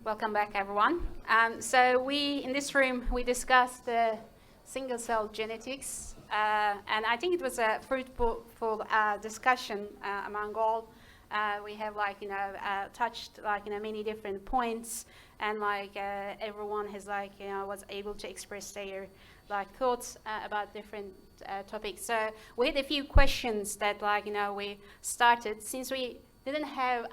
Welcome back, everyone. So in this room, we discussed single-cell genetics, and I think it was a fruitful discussion among all. We have, touched, many different points, and, everyone has, was able to express their, thoughts about different topics. So we had a few questions that, we started. Since we didn't have...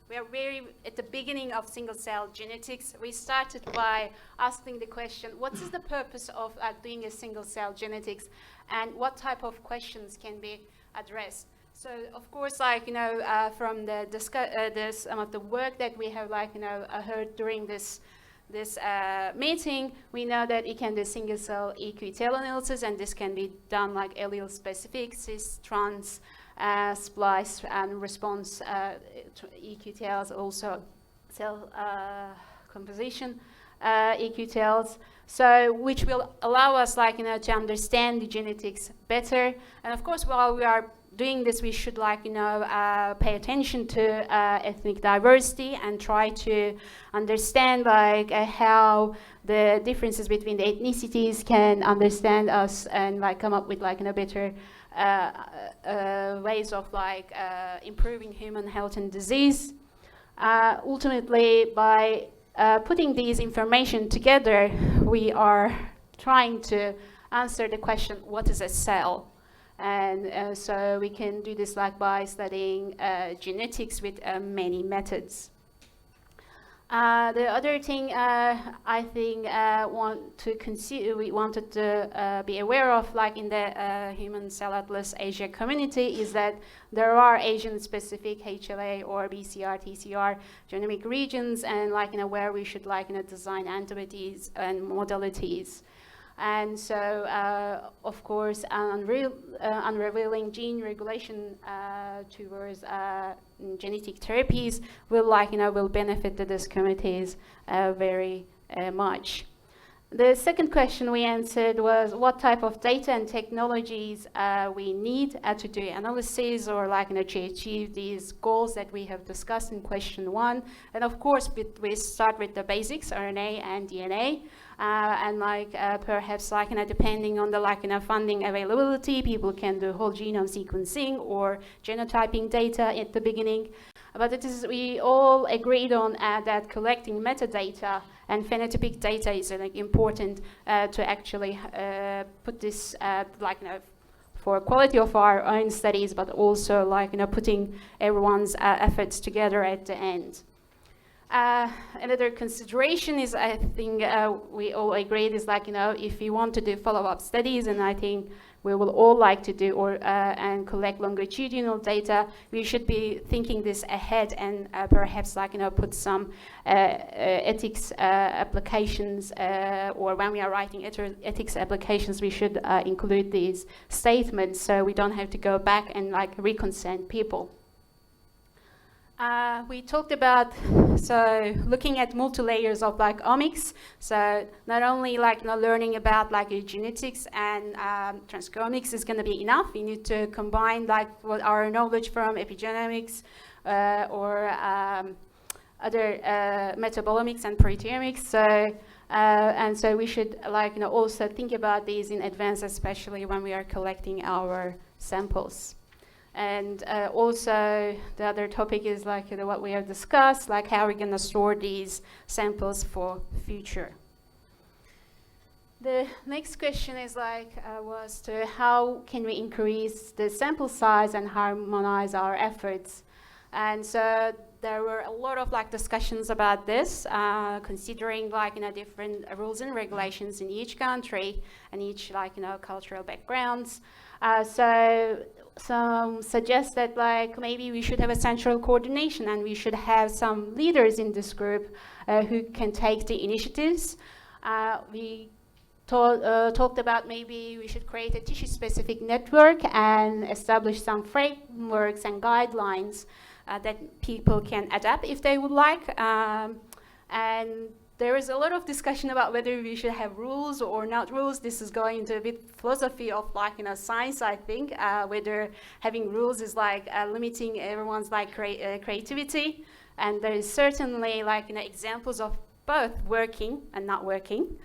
we are very at the beginning of single-cell genetics. We started by asking the question, what is the purpose of doing a single-cell genetics, and what type of questions can be addressed? So, of course, from the some of the work that we have, heard during this meeting, we know that it can do single-cell EQ-tail analysis, and this can be done allele-specific, cis, trans, splice and response EQ-tails, also cell composition EQ-tails, so which will allow us to understand the genetics better. And of course, while we are doing this, we should pay attention to ethnic diversity and try to understand how the differences between the ethnicities can understand us and come up with better ways of improving human health and disease. Ultimately, by putting these information together, we are trying to answer the question, what is a cell? And so we can do this by studying genetics with many methods. The other thing I think we wanted to be aware of, in the Human Cell Atlas Asia community, is that there are Asian-specific HLA or BCR, TCR genomic regions, and where we should design antibodies and modalities. And so, of course, unrevealing gene regulation towards genetic therapies will benefit these communities very much. The second question we answered was what type of data and technologies we need to do analysis or to achieve these goals that we have discussed in question 1. And of course, we start with the basics, RNA and DNA. And perhaps depending on the funding availability, people can do whole genome sequencing or genotyping data at the beginning. But we all agreed on that collecting metadata and phenotypic data is important to actually put this for quality of our own studies, but also putting everyone's efforts together at the end. Another consideration is, I think we all agreed, is if you want to do follow-up studies, and I think we will all to do and collect longitudinal data, we should be thinking this ahead and perhaps put some ethics applications, or when we are writing ethics applications, we should include these statements so we don't have to go back and reconsent people. We talked about looking at multi-layers of omics. So not only learning about genetics and transcriptomics is going to be enough. We need to combine what our knowledge from epigenomics or other metabolomics and proteomics. So and so we should also think about these in advance, especially when we are collecting our samples. And also the other topic is what we have discussed, how we're going to store these samples for future. The next question is was to how can we increase the sample size and harmonize our efforts? And so there were a lot of discussions about this, considering different rules and regulations in each country and each cultural backgrounds. So some suggest that maybe we should have a central coordination and we should have some leaders in this group who can take the initiatives. We talked about maybe we should create a tissue-specific network and establish some frameworks and guidelines that people can adapt if they would like. And there is a lot of discussion about whether we should have rules or not rules. This is going into a bit philosophy of science, I think, whether having rules is limiting everyone's creativity. And there is certainly like, examples of both working and not working.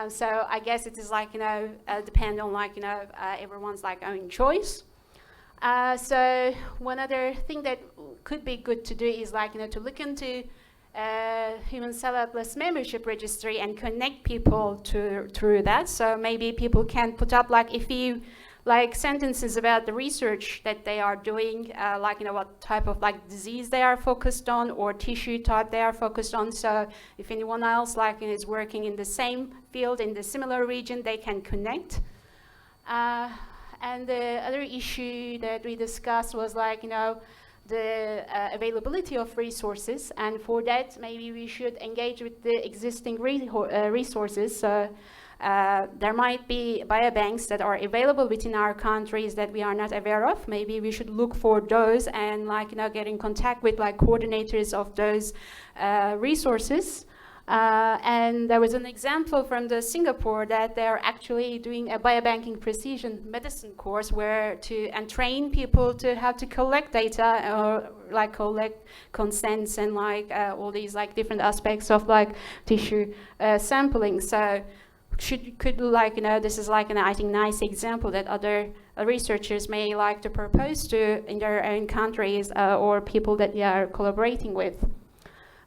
So I guess it is like, depend on like, everyone's like own choice. So one other thing that could be good to do is like, to look into Human Cell Atlas membership registry and connect people through that. So maybe people can put up like if you like sentences about the research that they are doing, like what type of like disease they are focused on or tissue type they are focused on. So if anyone else like is working in the same field in the similar region, they can connect. And the other issue that we discussed was like the availability of resources, and for that maybe we should engage with the existing resources. So there might be biobanks that are available within our countries that we are not aware of. Maybe we should look for those and like get in contact with like coordinators of those resources. And there was an example from the Singapore that they're actually doing a biobanking precision medicine course where and train people to how to collect data or like collect consents and like all these like different aspects of like tissue sampling. So could like this is like an I think nice example that other researchers may like to propose to in their own countries or people that they are collaborating with.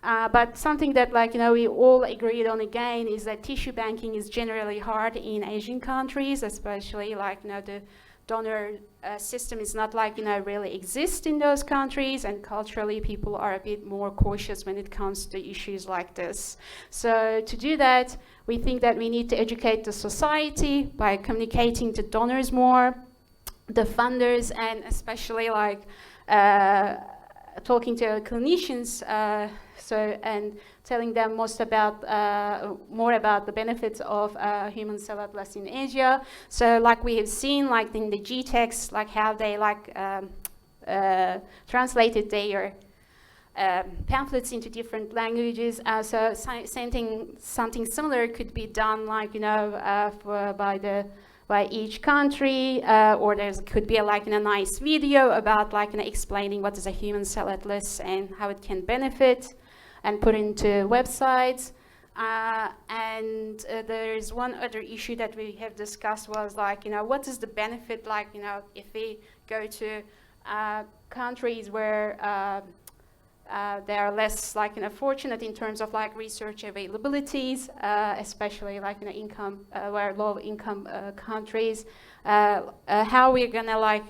But something that like we all agreed on again is that tissue banking is generally hard in Asian countries, especially like the donor system is not like really exist in those countries, and culturally people are a bit more cautious when it comes to issues like this. So to do that, we think that we need to educate the society by communicating to donors more, the funders, and especially like talking to clinicians, and telling them more about the benefits of human cell atlas in Asia. So like we have seen like in the GTEx, like how they like translated their pamphlets into different languages. So something similar could be done like by each country, or there could be like a nice video about like explaining what is a human cell atlas and how it can benefit, and put into websites. And there's one other issue that we have discussed was like what is the benefit like if we go to countries where they are less like fortunate in terms of like research availabilities, especially like income where low income countries. How we're gonna like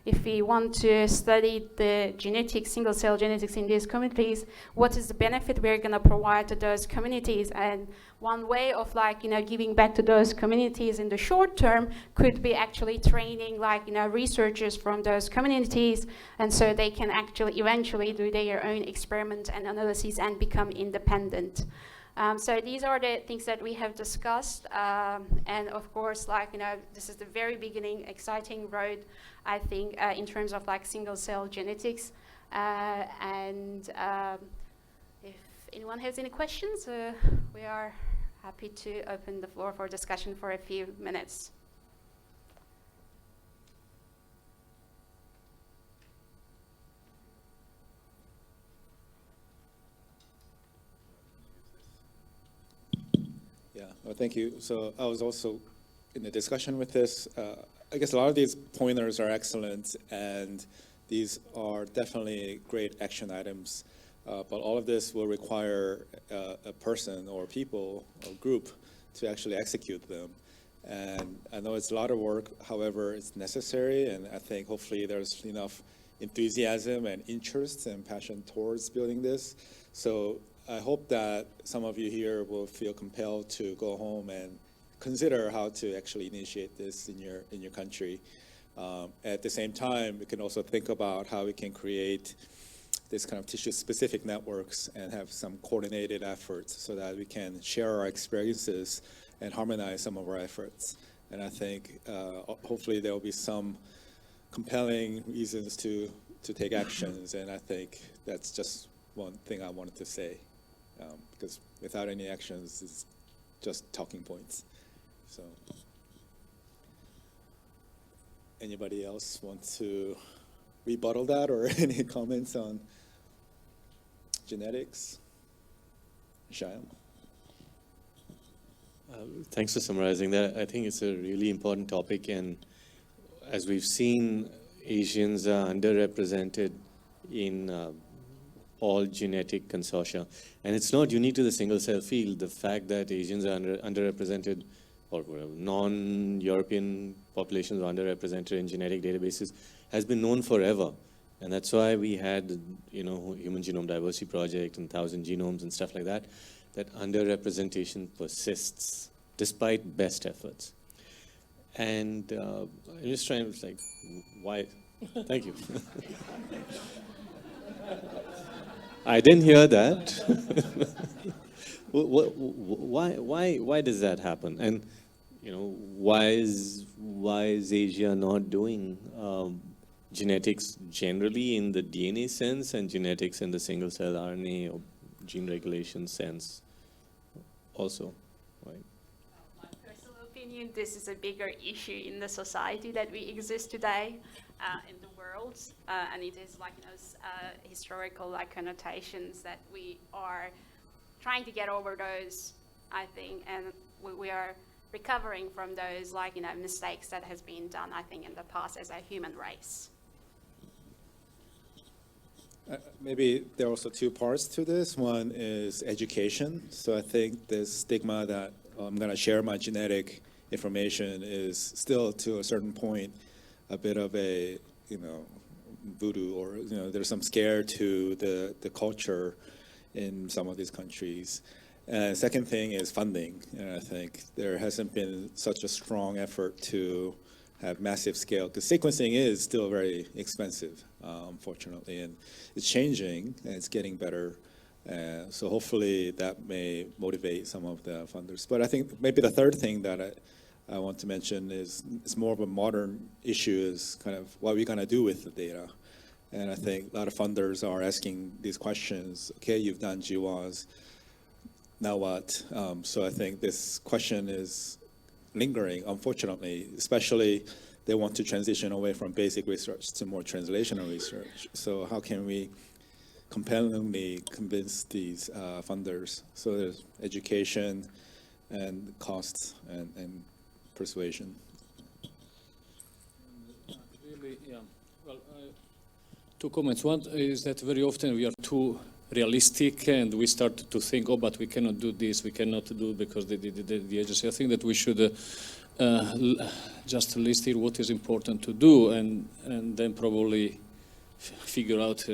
if we want to study the genetics, single cell genetics in these communities, what is the benefit we're gonna provide to those communities? And one way of like giving back to those communities in the short term could be actually training like researchers from those communities, and so they can actually eventually do their own experiment and analysis and become independent. So these are the things that we have discussed, and of course, like this is the very beginning, exciting road, I think, in terms of like single cell genetics. And if anyone has any questions, we are happy to open the floor for discussion for a few minutes. Yeah, well, thank you. So I was also in the discussion with this. I guess a lot of these pointers are excellent, and these are definitely great action items. But all of this will require a person or people or group to actually execute them. And I know it's a lot of work, however, it's necessary, and I think hopefully there's enough enthusiasm and interest and passion towards building this. So I hope that some of you here will feel compelled to go home and consider how to actually initiate this in your country. At the same time, we can also think about how we can create this kind of tissue-specific networks and have some coordinated efforts so that we can share our experiences and harmonize some of our efforts. And I think hopefully there will be some compelling reasons to take actions, and I think that's just one thing I wanted to say. Because without any actions, it's just talking points. So, anybody else want to rebuttal that, or any comments on? genetics. Shyam? Thanks for summarizing that. I think it's a really important topic, and as we've seen, Asians are underrepresented in all genetic consortia. And it's not unique to the single-cell field. The fact that Asians are underrepresented, or non-European populations are underrepresented in genetic databases, has been known forever. And that's why we had, Human Genome Diversity Project and 1,000 genomes and stuff like that, that underrepresentation persists despite best efforts. And I'm just trying to, why? Thank you. I didn't hear that. Why does that happen? And why is Asia not doing genetics generally in the DNA sense and genetics in the single cell RNA or gene regulation sense also? Right? My personal opinion, this is a bigger issue in the society that we exist today, in the world, and it is historical connotations that we are trying to get over those, I think, and we are recovering from those mistakes that has been done, I think, in the past as a human race. Maybe there are also two parts to this. One is education. So I think the stigma that I'm going to share my genetic information is still, to a certain point, a bit of a, voodoo, or, there's some scare to the culture in some of these countries. Second thing is funding. And I think there hasn't been such a strong effort to have massive scale, because sequencing is still very expensive, unfortunately, and it's changing and it's getting better. So hopefully that may motivate some of the funders. But I think maybe the third thing that I want to mention is it's more of a modern issue, is kind of what we're going to do with the data. And I think a lot of funders are asking these questions. Okay, you've done GWAS, now what? So I think this question is lingering, unfortunately, especially they want to transition away from basic research to more translational research. So how can we compellingly convince these funders? So there's education and costs and persuasion. Really, yeah. Well, two comments. One is that very often we are too realistic and we start to think, oh, but we cannot do this, we cannot do because the agency. I think that we should just list here what is important to do, and then probably figure out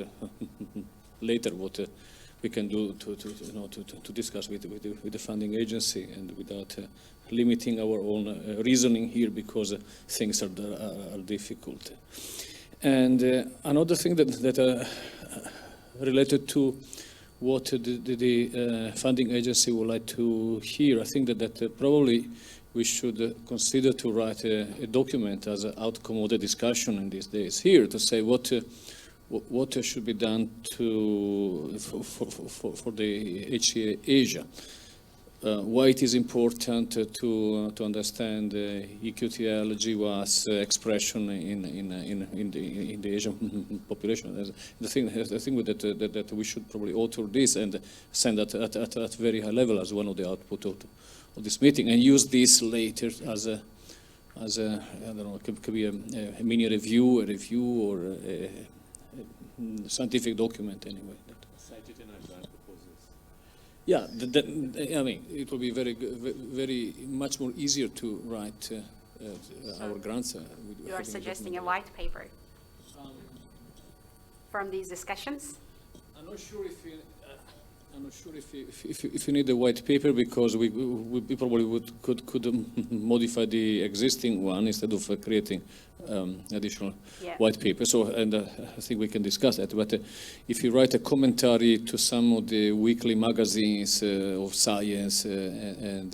later what we can do to discuss with the funding agency, and without limiting our own reasoning here, because things are difficult. And another thing that related to what the funding agency would like to hear, I think that probably we should consider to write a document as an outcome of the discussion in these days here, to say what should be done for the HCA-Asia. Why it is important to understand EQTL, GWAS expression in the Asian population. The thing that we should probably author this and send that at very high level as one of the output of this meeting, and use this later as a I don't know, it could be a mini review, or a scientific document anyway. Cited in our grant proposals. Yeah, I mean, it will be very much more easier to write our grants. You are suggesting a white paper from these discussions? I'm not sure if you need a white paper, because we probably could modify the existing one instead of creating additional white paper. So, and I think we can discuss that. But if you write a commentary to some of the weekly magazines of science Even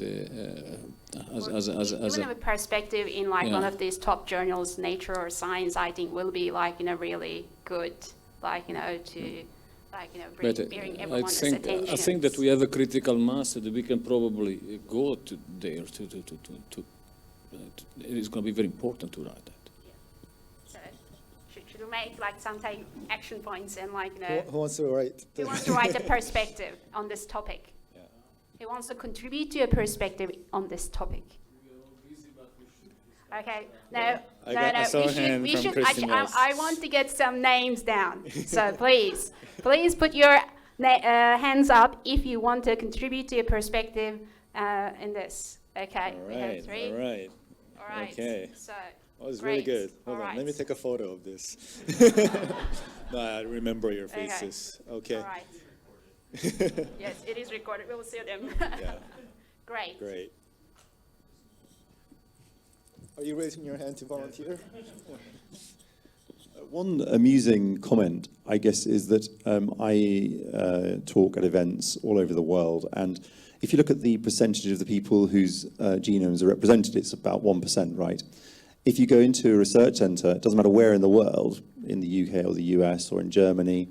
a perspective in one of these top journals, Nature or Science, I think will be really good, to. Bearing everyone's attention. I think that we have a critical mass that we can probably go to there. It's going to be very important to write that. Yeah. So, should we make like some type action points and like, you Who, know, who wants to write? who wants to write a perspective on this topic? Yeah. Who wants to contribute to a perspective on this topic? Okay, no, I saw a hand we from should, Kristen Mills. I want to get some names down. So please put your hands up if you want to contribute to a perspective in this. Okay, All we have right, 3. all right. All right. Okay. So That was great. really good. Hold All on, right. let me take a photo of this. No, I remember your faces. Okay. All right. Yes, it is recorded. We will see them. Yeah, Great. great. Are you raising your hand to volunteer? One amusing comment, I guess, is that I talk at events all over the world, and if you look at the percentage of the people whose genomes are represented, it's about 1%, right? If you go into a research centre, it doesn't matter where in the world, in the UK or the US or in Germany,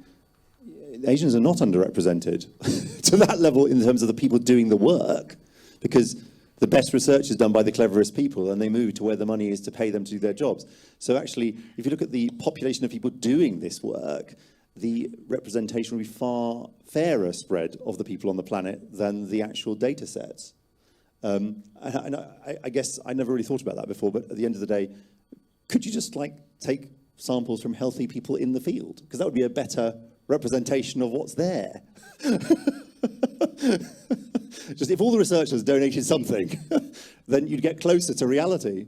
Asians are not underrepresented to that level in terms of the people doing the work, because the best research is done by the cleverest people, and they move to where the money is to pay them to do their jobs. So actually, if you look at the population of people doing this work, the representation will be far fairer spread of the people on the planet than the actual data sets. And I guess I never really thought about that before, but at the end of the day, could you just like take samples from healthy people in the field? Because that would be a better representation of what's there. Just if all the researchers donated something, then you'd get closer to reality.